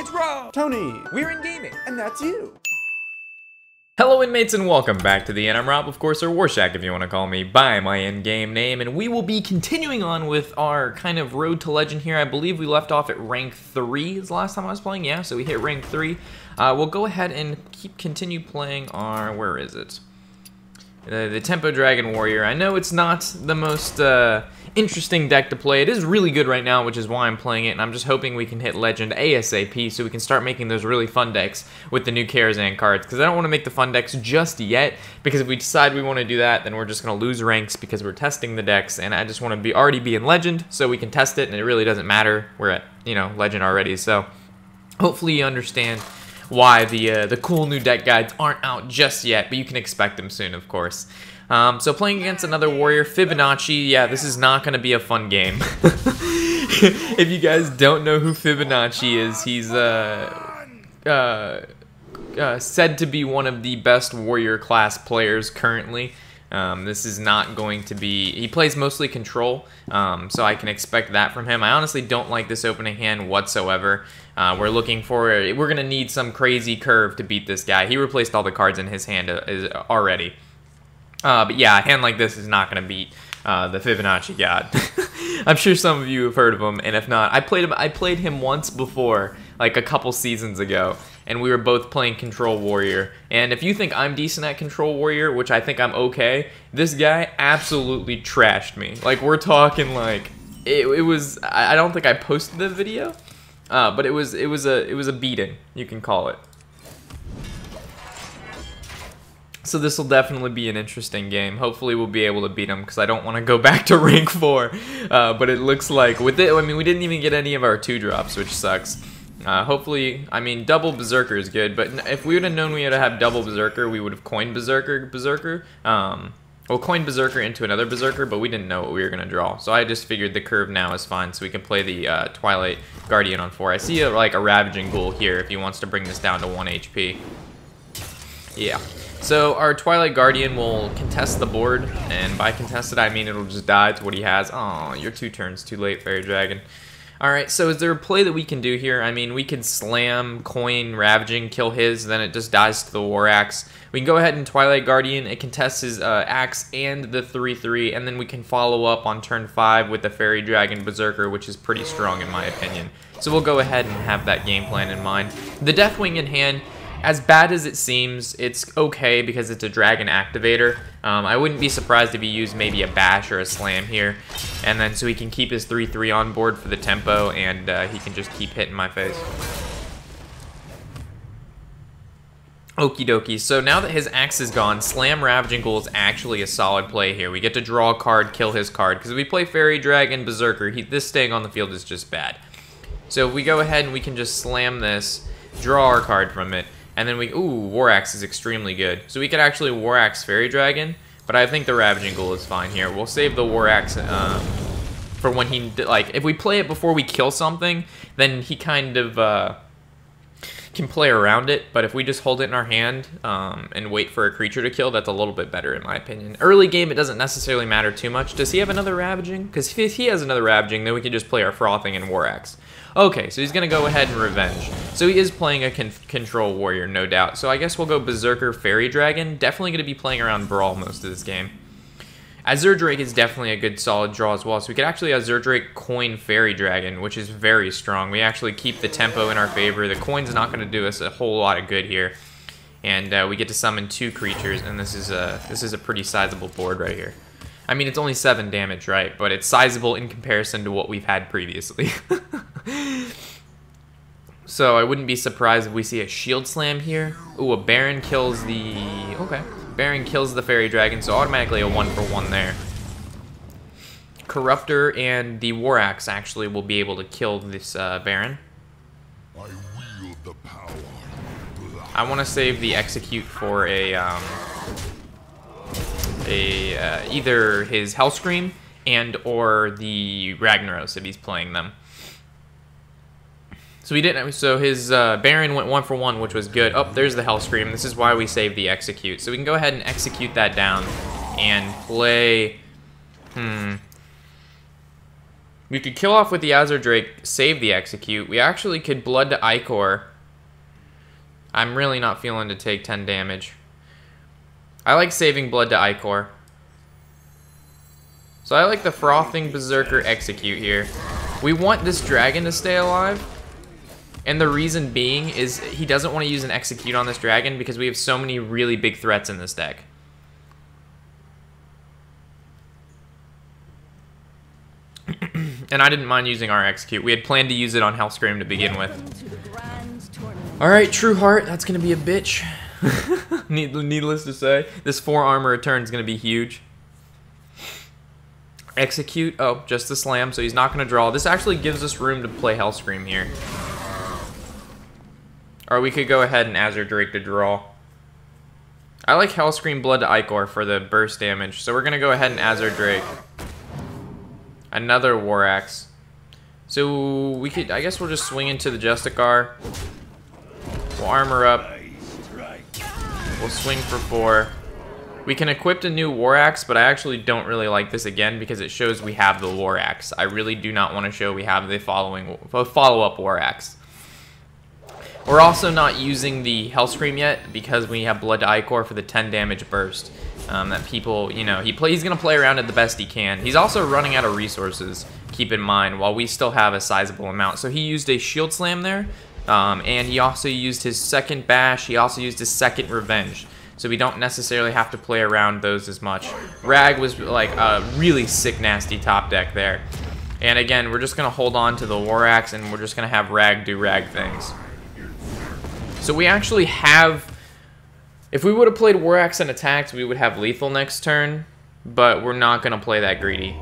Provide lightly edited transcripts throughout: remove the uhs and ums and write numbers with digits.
It's Rob! Tony! We're in gaming! And that's you! Hello inmates and welcome back to the end. I'm Rob, of course, or Warshack if you want to call me by my in-game name, and we will be continuing on with our kind of road to legend here. I believe we left off at rank 3 is the last time I was playing, yeah, so we hit rank 3. We'll go ahead and continue playing our, where is it? The Tempo Dragon Warrior. I know it's not the most interesting deck to play. It is really good right now, which is why I'm playing it, and I'm just hoping we can hit Legend ASAP so we can start making those really fun decks with the new Karazhan cards, because I don't want to make the fun decks just yet, because if we decide we want to do that, then we're just going to lose ranks because we're testing the decks, and I just want to already be in Legend so we can test it, and it really doesn't matter. We're at, Legend already, so hopefully you understand why the cool new deck guides aren't out just yet, but you can expect them soon, of course. So playing against another warrior, Fibonacci, yeah, this is not going to be a fun game. If you guys don't know who Fibonacci is, he's said to be one of the best warrior class players currently. This is not going to be... He plays mostly control, so I can expect that from him. I honestly don't like this opening hand whatsoever. We're looking for... We're going to need some crazy curve to beat this guy. He replaced all the cards in his hand already. But yeah, a hand like this is not going to beat the Fibonacci god. I'm sure some of you have heard of him, and if not, I played him once before, like a couple seasons ago, and we were both playing Control Warrior. And if you think I'm decent at Control Warrior, which I think I'm okay, this guy absolutely trashed me. Like, we're talking like it was. I don't think I posted the video, but it was a beating, you can call it. So this will definitely be an interesting game. Hopefully we'll be able to beat him, because I don't want to go back to rank 4. But it looks like with it, I mean, we didn't even get any of our 2-drops, which sucks. Hopefully, I mean, double Berserker is good, but if we would have known we had to have double Berserker, we would have coined Berserker. Well, coined Berserker into another Berserker, but we didn't know what we were going to draw. So I just figured the curve now is fine, so we can play the Twilight Guardian on 4. I see like a Ravaging Ghoul here if he wants to bring this down to 1 HP. Yeah. So our Twilight Guardian will contest the board, and by contested I mean it'll just die to what he has. Oh, you're 2 turns too late, Fairy Dragon. Alright, so is there a play that we can do here? I mean, we could slam, coin, Ravaging, kill his, then it just dies to the War Axe. We can go ahead and Twilight Guardian, it contests his Axe and the 3/3, and then we can follow up on turn 5 with the Fairy Dragon Berserker, which is pretty strong in my opinion. So we'll go ahead and have that game plan in mind. The Deathwing in hand, as bad as it seems, it's okay because it's a dragon activator. I wouldn't be surprised if he used maybe a bash or a slam here. And then so he can keep his 3/3 on board for the tempo, and he can just keep hitting my face. Okie dokie. So now that his axe is gone, Slam Ravaging Ghoul is actually a solid play here. We get to draw a card, kill his card. Because if we play Fairy Dragon Berserker, this staying on the field is just bad. So if we go ahead and we can just slam this, draw our card from it, and then ooh, War Axe is extremely good. So we could actually War Axe Fairy Dragon, but I think the Ravaging Ghoul is fine here. We'll save the War Axe for when he, like, if we play it before we kill something, then he kind of can play around it. But if we just hold it in our hand and wait for a creature to kill, that's a little bit better in my opinion. Early game, it doesn't necessarily matter too much. Does he have another Ravaging? Because if he has another Ravaging, then we can just play our Frothing and War Axe. Okay, so he's going to go ahead and Revenge. So he is playing a Control Warrior, no doubt. So I guess we'll go Berserker Fairy Dragon. Definitely going to be playing around Brawl most of this game. Azure Drake is definitely a good solid draw as well. So we could actually Azure Drake coin Fairy Dragon, which is very strong. We actually keep the tempo in our favor. The coin's not going to do us a whole lot of good here. And we get to summon 2 creatures, and this is a pretty sizable board right here. I mean, it's only 7 damage, right? But it's sizable in comparison to what we've had previously. So I wouldn't be surprised if we see a Shield Slam here. Ooh, a Baron kills the... Okay. Baron kills the Fairy Dragon, so automatically a 1-for-1 there. Corruptor and the War Axe actually will be able to kill this Baron. I wield the power. I want to save the Execute for either his Hellscream and or the Ragnaros if he's playing them. So we didn't. So his Baron went 1-for-1, which was good. Oh, there's the Hellscream. This is why we saved the Execute. So we can go ahead and execute that down and play. We could kill off with the Azure Drake, save the execute. We actually could blood to Icor. I'm really not feeling to take 10 damage. I like saving blood to Icor. So I like the Frothing Berserker execute here. We want this dragon to stay alive. And the reason being is he doesn't want to use an execute on this dragon because we have so many really big threats in this deck. And I didn't mind using our execute. We had planned to use it on Hellscream to begin with. Alright, True Heart, that's going to be a bitch. Needless to say. This 4 armor return is going to be huge. Execute, oh, just the slam, so he's not going to draw. This actually gives us room to play Hellscream here. Or we could go ahead and Azure Drake to draw. I like Hellscream Blood to Icor for the burst damage, so we're going to go ahead and Azure Drake. Another War Axe. So we could, I guess we'll just swing into the Justicar. We'll armor up. We'll swing for 4. We can equip a new War Axe, but I actually don't really like this again because it shows we have the War Axe. I really do not want to show we have the follow-up War Axe. We're also not using the Hellscream yet because we have Blood to Icor for the 10 damage burst. That people, you know, he's going to play around it the best he can. He's also running out of resources, keep in mind, while we still have a sizable amount. So he used a Shield Slam there, and he also used his second Bash. He also used his second Revenge. So we don't necessarily have to play around those as much. Rag was like a really sick, nasty top deck there. And again, we're just going to hold on to the War Axe, and we're just going to have Rag do Rag things. So we actually have... If we would have played War Axe and attacked, we would have lethal next turn, but we're not going to play that greedy.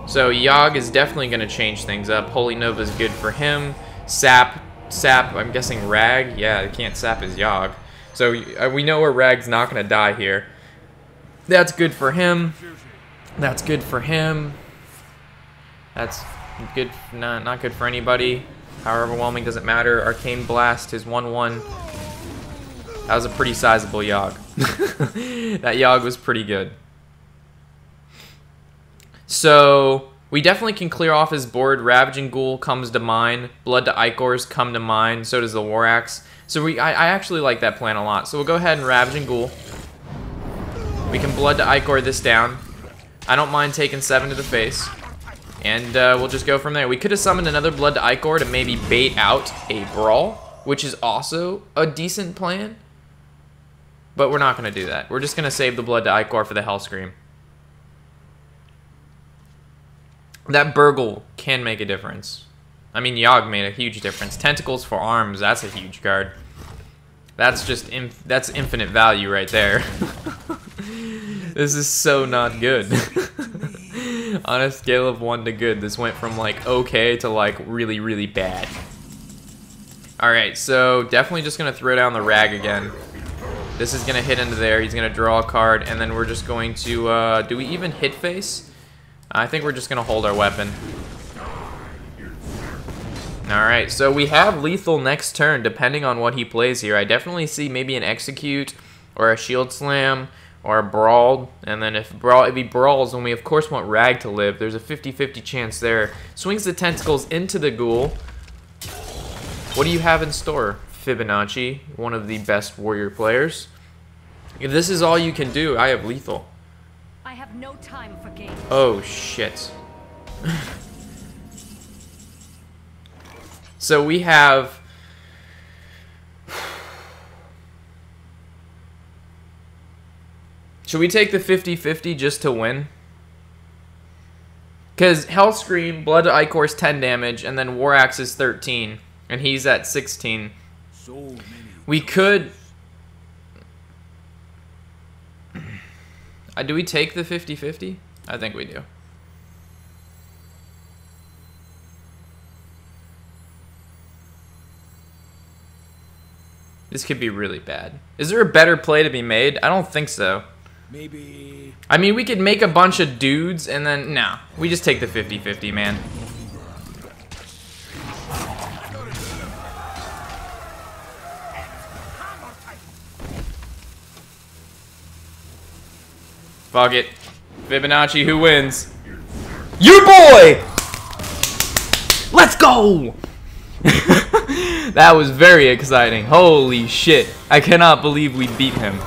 So Yogg is definitely going to change things up. Holy Nova is good for him. Sap, I'm guessing Rag. Yeah, I can't sap his Yogg. So we know where Rag's not going to die here. That's good for him. That's good for him. That's good, not good for anybody. Power Overwhelming doesn't matter. Arcane Blast, his 1/1. That was a pretty sizable Yogg. That Yogg was pretty good. So, we definitely can clear off his board. Ravaging Ghoul comes to mind. Blood to Icors come to mind. So does the War Axe. So I actually like that plan a lot. So we'll go ahead and Ravaging Ghoul. We can Blood to Icor this down. I don't mind taking 7 to the face. And we'll just go from there. We could have summoned another Blood to Icor to maybe bait out a Brawl, which is also a decent plan. But we're not going to do that. We're just going to save the Blood to Icor for the Hellscream. That Burgle can make a difference. I mean, Yogg made a huge difference. Tentacles for Arms, that's a huge card. That's just that's infinite value right there. This is so not good. On a scale of 1 to good, this went from like okay to like really, really bad. Alright, so definitely just going to throw down the Rag again. This is going to hit into there. He's going to draw a card, and then we're just going to... do we even hit face? I think we're just going to hold our weapon. Alright, so we have lethal next turn, depending on what he plays here. I definitely see maybe an Execute, or a Shield Slam, or a Brawl. And then if he brawls, then we of course want Rag to live. There's a 50-50 chance there. Swings the Tentacles into the Ghoul. What do you have in store? Fibonacci, one of the best warrior players. If this is all you can do, I have lethal. I have no time for games. Oh shit. So we have should we take the 50-50 just to win? Because Hellscream, Blood to Icor is 10 damage, and then War Axe is 13, and he's at 16. We could... do we take the 50-50? I think we do. This could be really bad. Is there a better play to be made? I don't think so. Maybe... I mean, we could make a bunch of dudes and then... Nah, we just take the 50-50, man. Fuck it. Fibonacci, who wins? You boy! Let's go! That was very exciting. Holy shit. I cannot believe we beat him.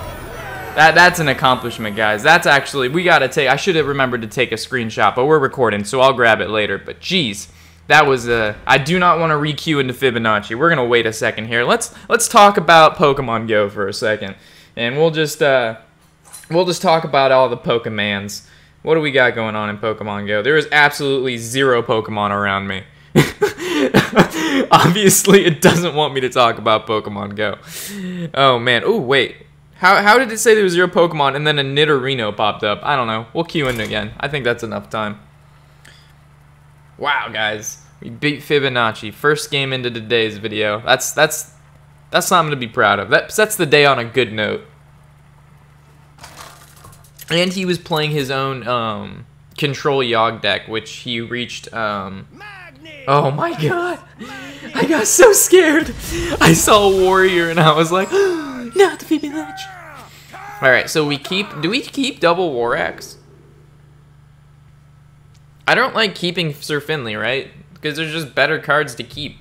That's an accomplishment, guys. That's actually, we gotta take, I should have remembered to take a screenshot, but we're recording, so I'll grab it later. But geez, that was I do not want to re-queue into Fibonacci. We're gonna wait a second here. Let's talk about Pokemon Go for a second, and we'll just talk about all the Pokemans. What do we got going on in Pokemon Go? There is absolutely zero Pokemon around me. Obviously, it doesn't want me to talk about Pokemon Go. Oh man. Oh wait. How did it say there was zero Pokemon and then a Nidorino popped up? I don't know. We'll queue in again. I think that's enough time. Wow, guys. We beat Fibonacci. First game into today's video. That's something to be proud of. That sets the day on a good note. And he was playing his own Control Yogg deck, which he reached oh my god. I got so scared. I saw a warrior and I was like, not the Fibonacci. Alright, so do we keep double Warshack? I don't like keeping Sir Finley, right? Because there's just better cards to keep.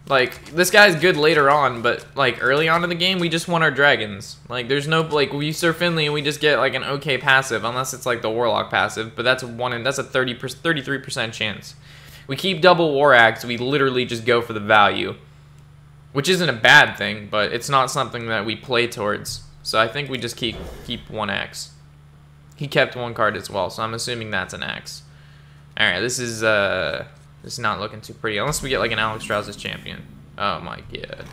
Like, this guy's good later on, but like early on in the game, we just want our dragons. Like, there's no, like, we use Sir Finley and we just get like an okay passive, unless it's like the Warlock passive, but that's a 33% chance. We keep double Warshack, we literally just go for the value. Which isn't a bad thing, but it's not something that we play towards. So I think we just keep one axe. He kept one card as well, so I'm assuming that's an axe. Alright, this is not looking too pretty. Unless we get like an Alex Strauss's champion. Oh my god.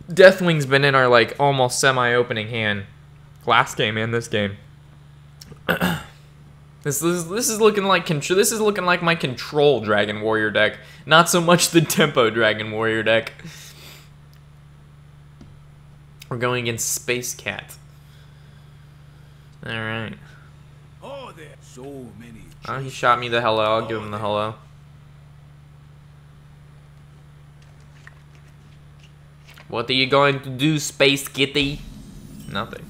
Deathwing's been in our like almost semi-opening hand. Last game and this game. This is looking like my Control Dragon Warrior deck, not so much the Tempo Dragon Warrior deck. We're going against Space Cat. All right. Oh, there's so many. Oh, he shot me the hello. I'll give him the hello. What are you going to do, Space Kitty? Nothing.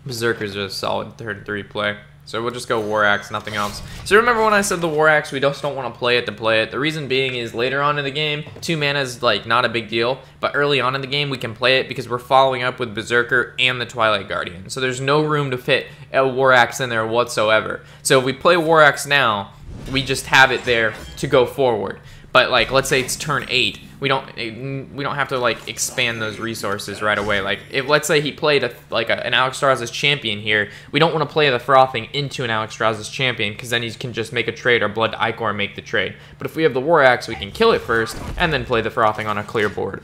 Berserker's a solid third 3 play. So we'll just go Warshack, nothing else. So remember when I said the Warshack, we just don't want to play it to play it. The reason being is later on in the game, 2 mana is like not a big deal. But early on in the game, we can play it because we're following up with Berserker and the Twilight Guardian. So there's no room to fit a Warshack in there whatsoever. So if we play Warshack now, we just have it there to go forward. But like, let's say it's turn 8. We don't have to like expand those resources right away. Like, if let's say he played an Alex Strauss's champion here, we don't want to play the Frothing into an Alex Strauss's champion because then he can just make a trade or Blood to Ichor and make the trade. But if we have the Warshack, we can kill it first and then play the Frothing on a clear board.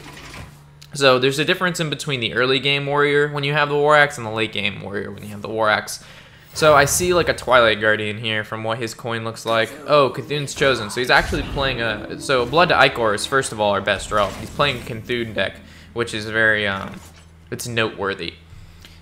So there's a difference in between the early game Warrior when you have the Warshack and the late game Warrior when you have the Warshack. So I see like a Twilight Guardian here from what his coin looks like. Oh, Cthulhu's Chosen. So he's actually playing a... So Blood to Ichor is first of all our best draw. He's playing a Cthulhu deck, which is very... it's noteworthy.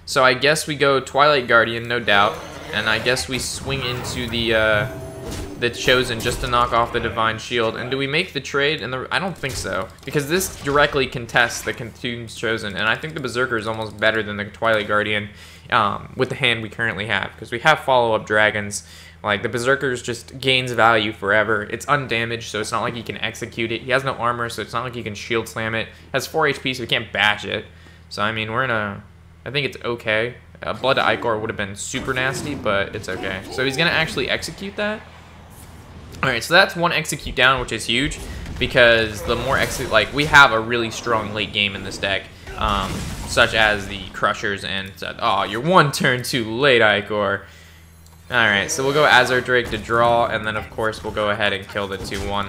So I guess we go Twilight Guardian, no doubt. And I guess we swing into the Chosen just to knock off the Divine Shield. And do we make the trade? I don't think so. Because this directly contests the Cthulhu's Chosen. And I think the Berserker is almost better than the Twilight Guardian. With the hand we currently have, because we have follow-up dragons. Like, the Berserker's just gains value forever. It's undamaged, so it's not like he can execute it. He has no armor, so it's not like he can shield slam it. Has 4 HP, so we can't bash it. So, I mean, I think it's okay. Blood to Ichor would have been super nasty, but it's okay. So he's going to actually execute that. Alright, so that's one execute down, which is huge, because the more like, we have a really strong late game in this deck. Such as the Crushers and... oh, you're 1 turn too late, Ichor. Alright, so we'll go Azure Drake to draw, and then of course we'll go ahead and kill the 2-1.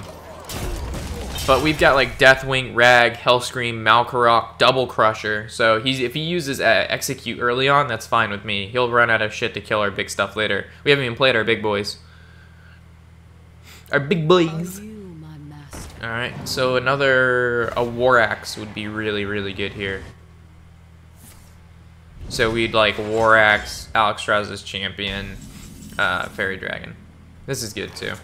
But we've got like Deathwing, Rag, Hellscream, Malkarok, Double Crusher. So if he uses Execute early on, that's fine with me. He'll run out of shit to kill our big stuff later. We haven't even played our big boys. Our big boys. Alright, so a Warshack would be really, really good here. So we'd like Warshack, Alex Strauss's champion, Fairy Dragon. This is good too.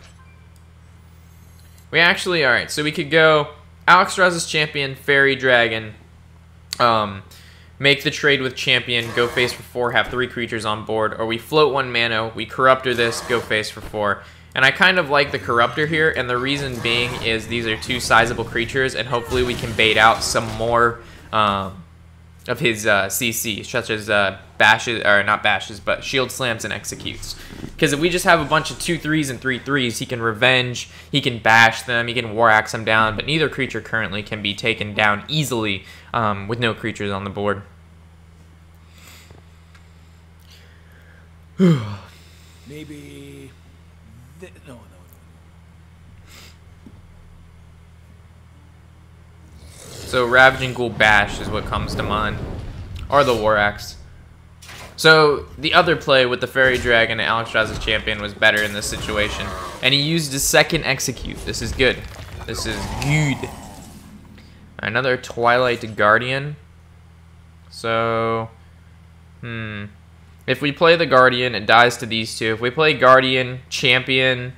We actually, alright, so we could go Alex Strauss's champion, Fairy Dragon, make the trade with champion, go face for 4, have 3 creatures on board, or we float 1 mana, we corruptor this, go face for 4. And I kind of like the corruptor here, and the reason being is these are 2 sizable creatures, and hopefully we can bait out some more of his CC, such as bashes, or not bashes, but shield slams and executes. Because if we just have a bunch of 2/3s and 3/3s, he can revenge, he can bash them, he can war axe them down, but neither creature currently can be taken down easily with no creatures on the board. Maybe... No. So Ravaging Ghoul Bash is what comes to mind. Or the War Axe. So the other play with the Fairy Dragon and Alexstrasza's champion was better in this situation. And he used his second execute. This is good. This is good. Another Twilight Guardian. So... If we play the Guardian, it dies to these 2. If we play Guardian, Champion...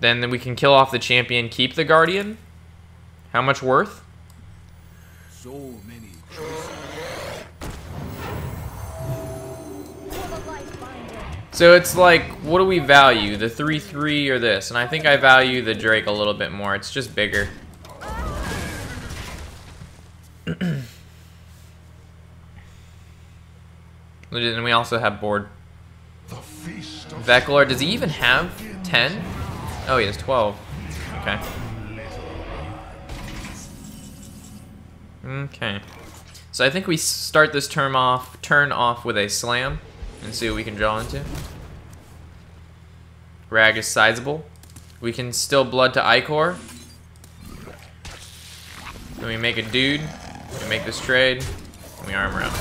Then we can kill off the champion, keep the Guardian. How much worth? So many choices. So it's like, what do we value? The 3/3 or this? And I think I value the Drake a little bit more. It's just bigger. And we also have board. Veklar, does he even have 10? Oh, he has 12. Okay. Okay. So I think we start this turn off with a slam and see what we can draw into. Rag is sizable. We can still blood to Icor. Then we make a dude. We make this trade. And we armor up.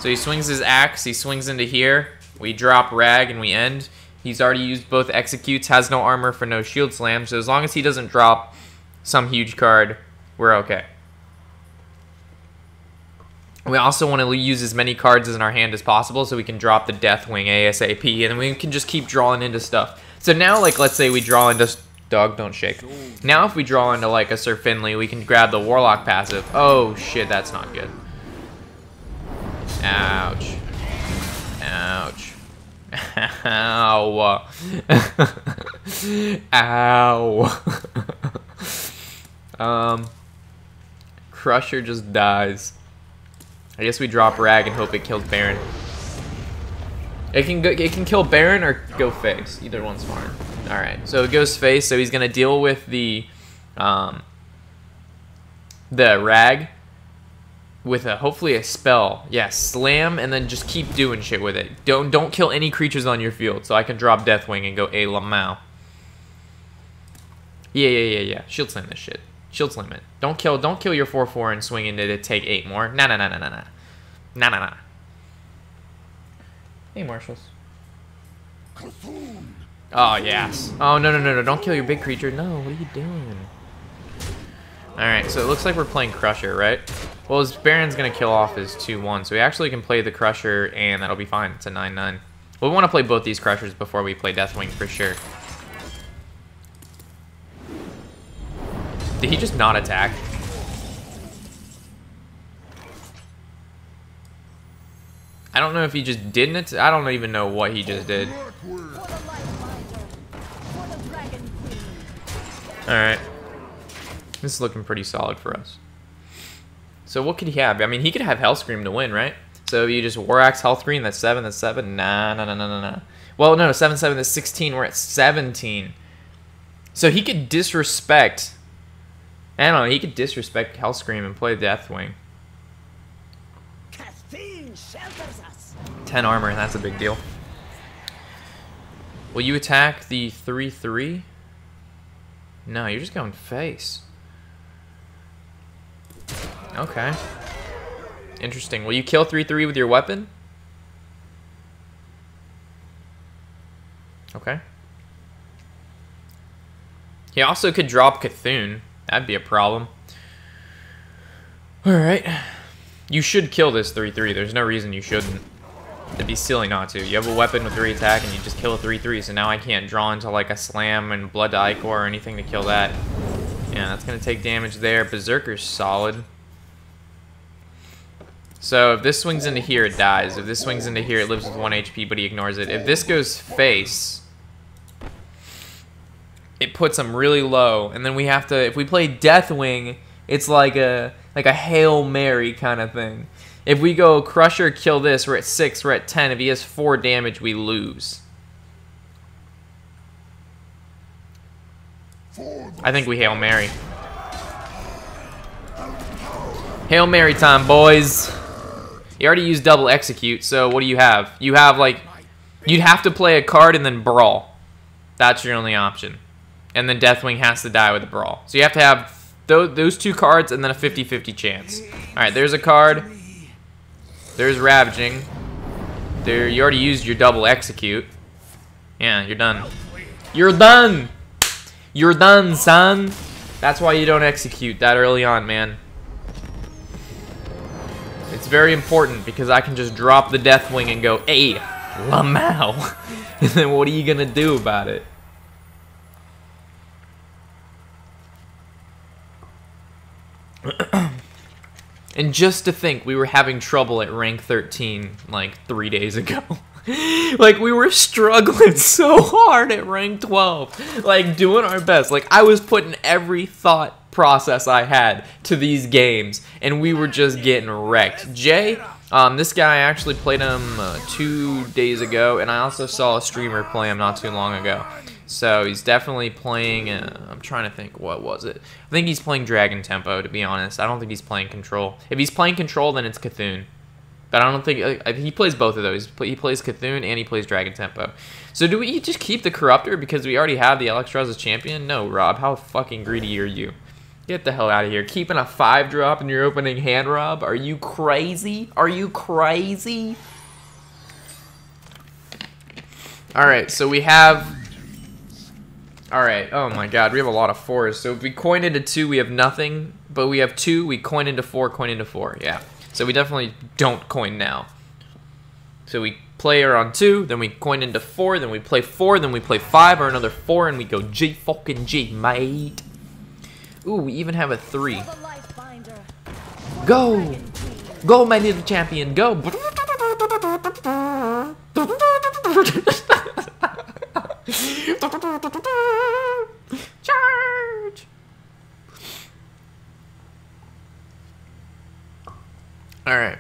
So he swings his axe. He swings into here. We drop Rag and we end. He's already used both executes, has no armor for no shield slam, so as long as he doesn't drop some huge card, we're okay. We also want to use as many cards in our hand as possible so we can drop the Deathwing ASAP, and we can just keep drawing into stuff. So now, like, let's say we draw into... Dog, don't shake. Now if we draw into, like, a Sir Finley, we can grab the Warlock passive. Oh, shit, that's not good. Ouch. Ouch. Ow. Ow. Crusher just dies. I guess we drop Rag and hope it kills Baron. It can kill Baron or go face. Either one's fine. Alright, so it goes face, so he's gonna deal with the Rag with hopefully a spell. Yeah, slam and then just keep doing shit with it. Don't kill any creatures on your field, so I can drop Deathwing and go a Lamau. Yeah. Shield slam this shit. Shield slam it. Don't kill your 4/4 and swing into it to take 8 more. Nah. Hey, Marshals. Oh yes. Oh no. Don't kill your big creature. No, what are you doing? Alright, so it looks like we're playing Crusher, right? Well, his Baron's going to kill off his 2/1, so we actually can play the Crusher, and that'll be fine. It's a 9/9. Well, we want to play both these Crushers before we play Deathwing for sure. Did he just not attack? I don't know if he just didn't. I don't even know what he just did. Alright. This is looking pretty solid for us. So what could he have? I mean, he could have Hellscream to win, right? So you just War Axe, Healthscream, that's 7, that's 7. Nah. Well, no, 7, that's 16. We're at 17. So he could disrespect... I don't know, he could disrespect Hellscream and play Deathwing. 10 armor, that's a big deal. Will you attack the 3/3? No, you're just going face. Okay. Interesting. Will you kill 3/3 with your weapon? Okay. He also could drop Cthulhu. That'd be a problem. Alright. You should kill this 3/3. There's no reason you shouldn't. It'd be silly not to. You have a weapon with 3 attack and you just kill a 3/3, so now I can't draw into like a slam and blood to Icor or anything to kill that. Yeah, that's gonna take damage there. Berserker's solid. So if this swings into here, it dies. If this swings into here, it lives with 1 HP, but he ignores it. If this goes face, it puts him really low. And then we have to, if we play Deathwing, it's like a Hail Mary kind of thing. If we go Crusher, kill this, we're at 6, we're at 10. If he has 4 damage, we lose. I think we Hail Mary. Hail Mary time, boys. You already used double execute, so what do you have? You have, like, you'd have to play a card and then brawl. That's your only option. And then Deathwing has to die with a brawl. So you have to have those 2 cards and then a 50-50 chance. Alright, there's a card. There's Ravaging. There, you already used your double execute. Yeah, you're done. You're done! You're done, son! That's why you don't execute that early on, man. It's very important because I can just drop the Deathwing and go, hey, Lamau. And then what are you gonna do about it? And just to think, we were having trouble at rank 13 like 3 days ago. Like, we were struggling so hard at rank 12. Like, doing our best. Like, I was putting every thought process I had to these games, and we were just getting wrecked. Jay, this guy, I actually played him 2 days ago, and I also saw a streamer play him not too long ago. So he's definitely playing, I'm trying to think, what was it? I think he's playing Dragon Tempo, to be honest. I don't think he's playing Control. If he's playing Control, then it's Cthulhu. But I don't think, he plays both of those. He plays Cthulhu and he plays Dragon Tempo. So do we just keep the Corruptor because we already have the Electros as champion? No, Rob, how fucking greedy are you? Get the hell out of here. Keeping a 5-drop in your opening hand, Rob? Are you crazy? Are you crazy? Alright, so we have... Alright, oh my god, we have a lot of 4s. So if we coin into 2, we have nothing. But we have 2, we coin into 4, coin into 4. Yeah. So we definitely don't coin now. So we play her on 2, then we coin into 4, then we play 4, then we play 5 or another 4, and we go G fucking G, mate. Ooh, we even have a 3. Go! Go, my little champion, go! Charge! Alright.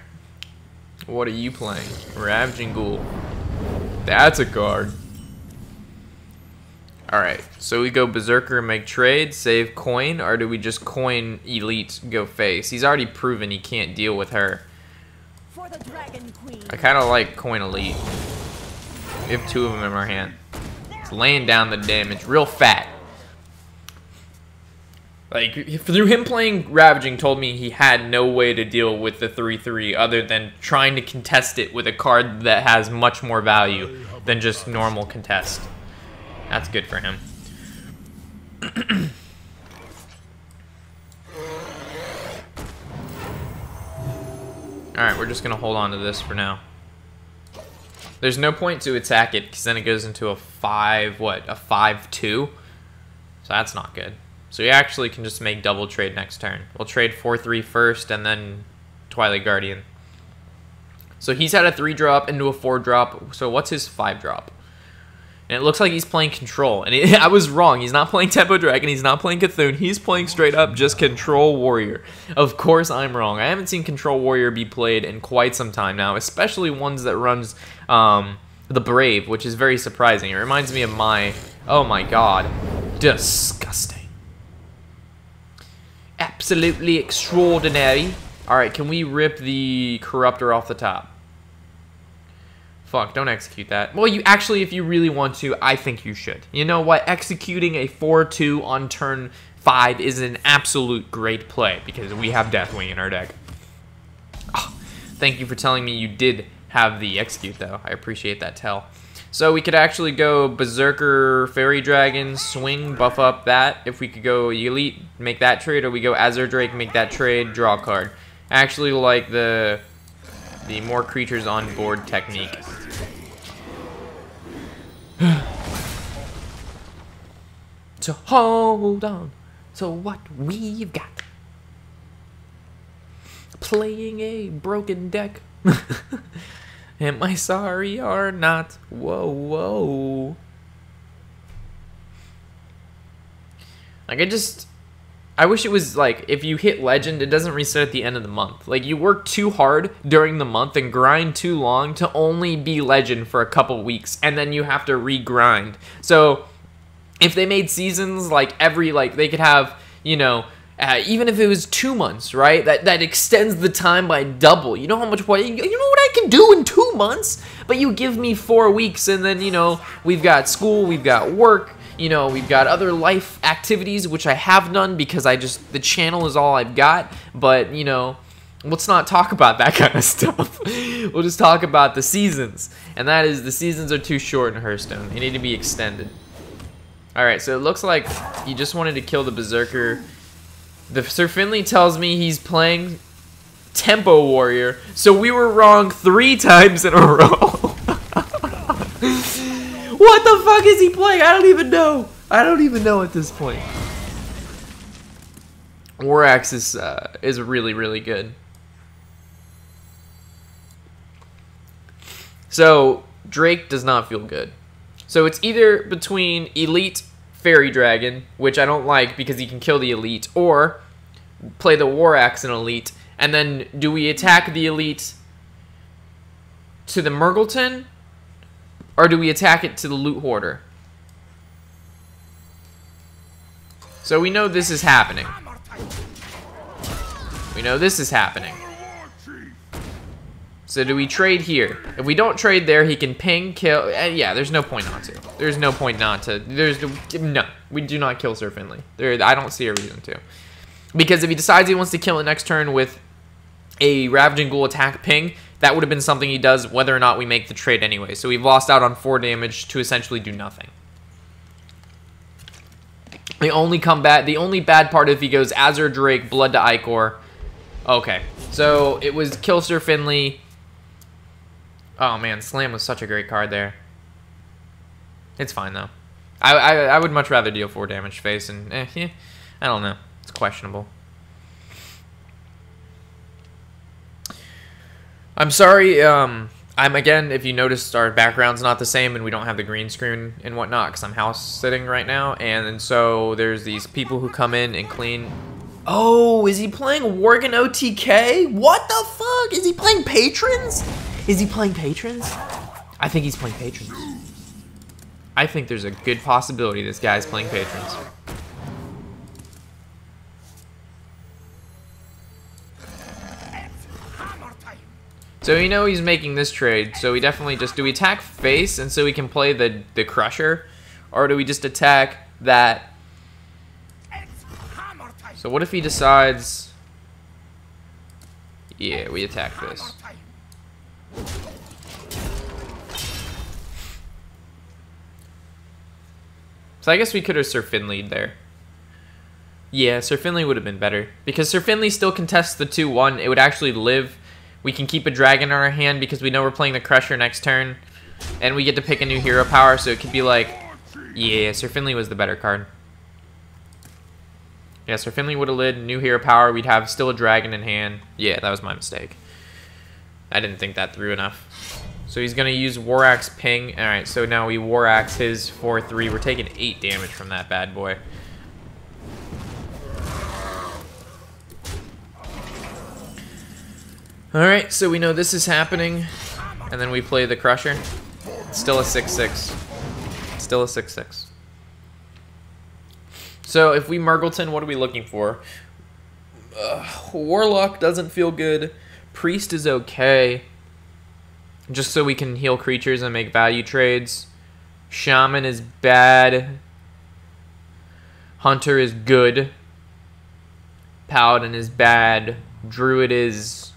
What are you playing? Ravaging Ghoul. That's a card. Alright, so we go Berserker and make trade, save coin, or do we just coin Elite, go face? He's already proven he can't deal with her. For the Dragon Queen. I kind of like coin Elite. We have 2 of them in our hand. It's laying down the damage real fat. Like, through him playing Ravaging told me he had no way to deal with the 3-3 other than trying to contest it with a card that has much more value than just normal contest. That's good for him. Alright, we're just going to hold on to this for now. There's no point to attack it because then it goes into a 5-2? So that's not good. So we actually can just make double trade next turn. We'll trade 4-3 first and then Twilight Guardian. So he's had a 3-drop into a 4-drop. So what's his 5-drop? And it looks like he's playing Control. And I was wrong. He's not playing Tempo Dragon. He's not playing Cthulhu. He's playing straight up just Control Warrior. Of course I'm wrong. I haven't seen Control Warrior be played in quite some time now. Especially ones that runs the Brave, which is very surprising. It reminds me of my... Oh my god. Disgusting. Absolutely extraordinary. Alright, can we rip the Corruptor off the top? Fuck, don't execute that. Well, you actually, if you really want to, I think you should. You know what? Executing a 4-2 on turn 5 is an absolute great play because we have Deathwing in our deck. Oh, thank you for telling me you did have the execute, though. I appreciate that tell. So we could actually go Berserker, Fairy Dragon, swing, buff up that. If we could go Elite, make that trade, or we go Azure Drake, make that trade, draw a card. I actually like the more creatures on board technique. So hold on to what we've got. playing a broken deck. Am I sorry or not? Whoa, whoa. Like, I wish it was like, if you hit legend, it doesn't reset at the end of the month. Like, you work too hard during the month and grind too long to only be legend for a couple weeks, and then you have to re-grind. So, if they made seasons, like, they could have, you know, even if it was 2 months, right? That extends the time by double. You know how much, you know what I can do in 2 months? But you give me 4 weeks, and then, you know, we've got school, we've got work, you know, we've got other life activities, which I have none because the channel is all I've got. But, you know, let's not talk about that kind of stuff. We'll just talk about the seasons. And that is, the seasons are too short in Hearthstone. They need to be extended. Alright, so it looks like he just wanted to kill the Berserker. The Sir Finley tells me he's playing Tempo Warrior. So we were wrong 3 times in a row. What the fuck is he playing? I don't even know. I don't even know at this point. Warshack is really, really good. So Drake does not feel good. So it's either between Elite Fairy Dragon, which I don't like because he can kill the Elite, or play the Warshack in Elite, and then do we attack the Elite to the Murgleton, or do we attack it to the Loot Hoarder? So we know this is happening. We know this is happening. So do we trade here? If we don't trade there, he can ping, kill. Yeah, there's no point not to. There's no point not to. No, we do not kill Sir Finley. I don't see a reason to. Because if he decides he wants to kill it next turn with a Ravaging Ghoul attack ping, that would have been something he does whether or not we make the trade anyway. So we've lost out on 4 damage to essentially do nothing. The only bad part if he goes Azure Drake, Blood to Icor. Okay, so it was kill Sir Finley. Oh man, Slam was such a great card there. It's fine though. I would much rather deal 4 damage face, and yeah, I don't know. It's questionable. I'm sorry, I'm again, if you noticed, our background's not the same and we don't have the green screen and whatnot because I'm house sitting right now, and so there's these people who come in and clean. Oh, is he playing Worgen OTK? What the fuck? Is he playing Patrons? Is he playing Patrons? I think he's playing Patrons. I think there's a good possibility this guy's playing Patrons. So we know he's making this trade, so we definitely just, do we attack face and so we can play the Crusher? Or do we just attack that? So what if he decides, yeah, we attack this. So I guess we could have Sir Finley'd there. Yeah, Sir Finley would have been better. Because Sir Finley still contests the 2-1, it would actually live. We can keep a dragon in our hand because we know we're playing the Crusher next turn. And we get to pick a new hero power, so it could be like, yeah, Sir Finley was the better card. Yeah, Sir Finley would have led new hero power. We'd have still a dragon in hand. Yeah, that was my mistake. I didn't think that through enough. So he's going to use Warshack's ping. Alright, so now we Warshack his 4-3. We're taking 8 damage from that bad boy. Alright, so we know this is happening. And then we play the Crusher. Still a 6-6. Still a 6-6. So if we Murgleton, what are we looking for? Warlock doesn't feel good. Priest is okay. Just so we can heal creatures and make value trades. Shaman is bad. Hunter is good. Paladin is bad. Druid is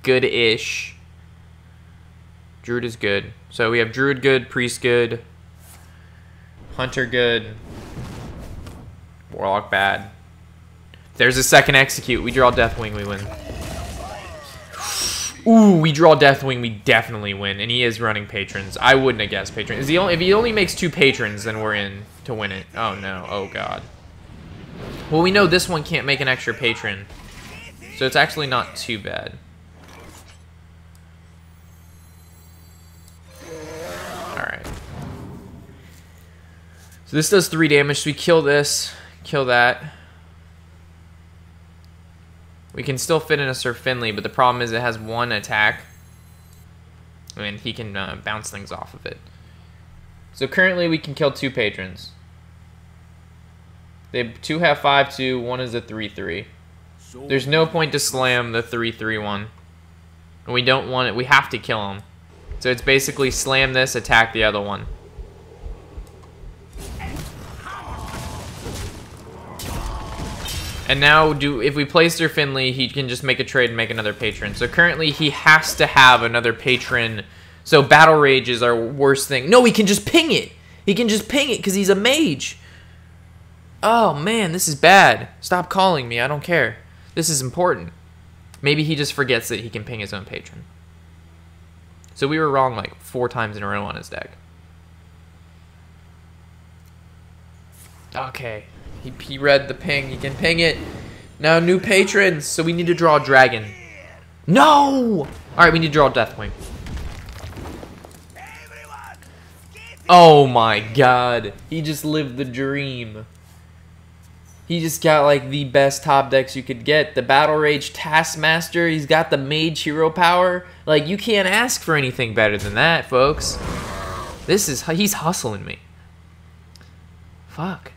good-ish. Druid is good. So we have Druid good, Priest good, Hunter good, Warlock bad. There's a second execute. We draw Deathwing, we win. Ooh, we draw Deathwing, we definitely win. And he is running Patrons. I wouldn't have guessed Patrons. If he only makes 2 Patrons, then we're in to win it. Oh no, oh god. Well, we know this one can't make an extra Patron. So it's actually not too bad. Alright. So this does 3 damage, so we kill this, kill that. We can still fit in a Sir Finley, but the problem is it has 1 attack. And he can bounce things off of it. So currently we can kill 2 patrons. They 2 have 5/2, 1 is a 3/3. There's no point to slam the 3/3 one. And we don't want it, we have to kill him. So it's basically slam this, attack the other one. And now, if we play Sir Finley, he can just make a trade and make another patron. So currently, he has to have another patron. So Battle Rage is our worst thing. No, he can just ping it. He can just ping it because he's a mage. Oh, man, this is bad. Stop calling me. I don't care. This is important. Maybe he just forgets that he can ping his own patron. So we were wrong like 4 times in a row on his deck. Okay. He read the ping. He can ping it. Now new patrons. So we need to draw a dragon. No! Alright, we need to draw a Deathwing. Oh my god. He just lived the dream. He just got like the best top decks you could get. The Battle Rage Taskmaster. He's got the Mage Hero Power. Like, you can't ask for anything better than that, folks. He's hustling me. Fuck.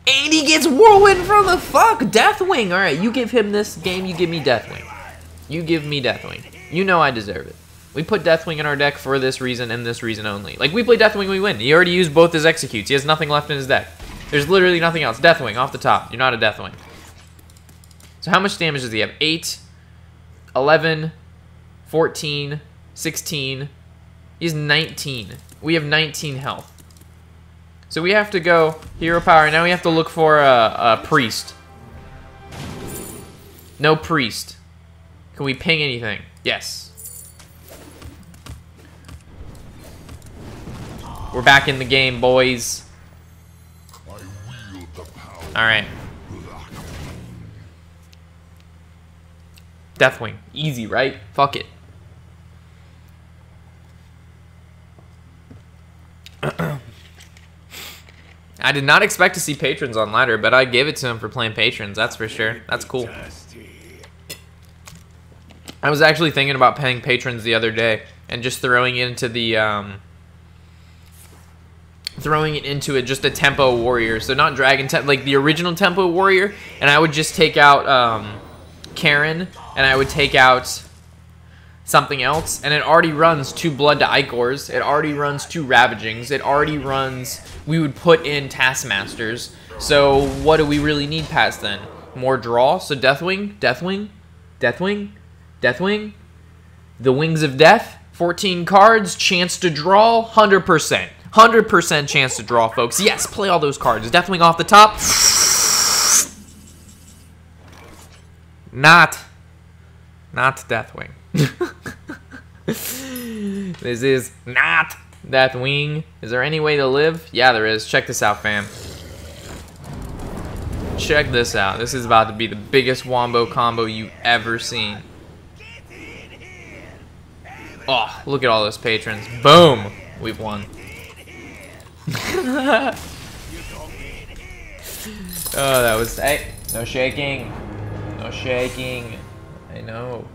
And he gets Whirlwind from the fuck Deathwing. Alright, you give him this game, you give me Deathwing. You give me Deathwing. You know I deserve it. We put Deathwing in our deck for this reason and this reason only. Like, we play Deathwing, we win. He already used both his executes. He has nothing left in his deck. There's literally nothing else. Deathwing, off the top. You're not a Deathwing. So how much damage does he have? 8, 11, 14, 16. He's 19. We have 19 health. So we have to go Hero Power. Now we have to look for a Priest. No Priest. Can we ping anything? Yes. We're back in the game, boys. Alright. Deathwing. Easy, right? Fuck it. I did not expect to see patrons on ladder, but I gave it to him for playing patrons, that's for sure. That's cool. I was actually thinking about paying patrons the other day and just throwing it into the just a tempo warrior. So not dragon like the original tempo warrior, and I would just take out Karen, and I would take out something else, and it already runs 2 Blood to Icors, it already runs 2 Ravagings, it already runs, we would put in Taskmasters, so what do we really need past then? More draw, so Deathwing, Deathwing, Deathwing, Deathwing, the Wings of Death, 14 cards, chance to draw, 100%. 100% chance to draw, folks. Yes, play all those cards. Deathwing off the top. Not Deathwing. This is not Deathwing. Is there any way to live? Yeah, there is. Check this out, fam. Check this out. This is about to be the biggest wombo combo you've ever seen. Oh, look at all those patrons. Boom. We've won. Oh, that was... Hey, no shaking. No shaking. I know.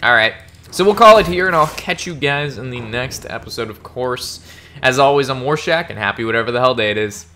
Alright, so we'll call it here, and I'll catch you guys in the next episode, of course. As always, I'm Warshack, and happy whatever the hell day it is.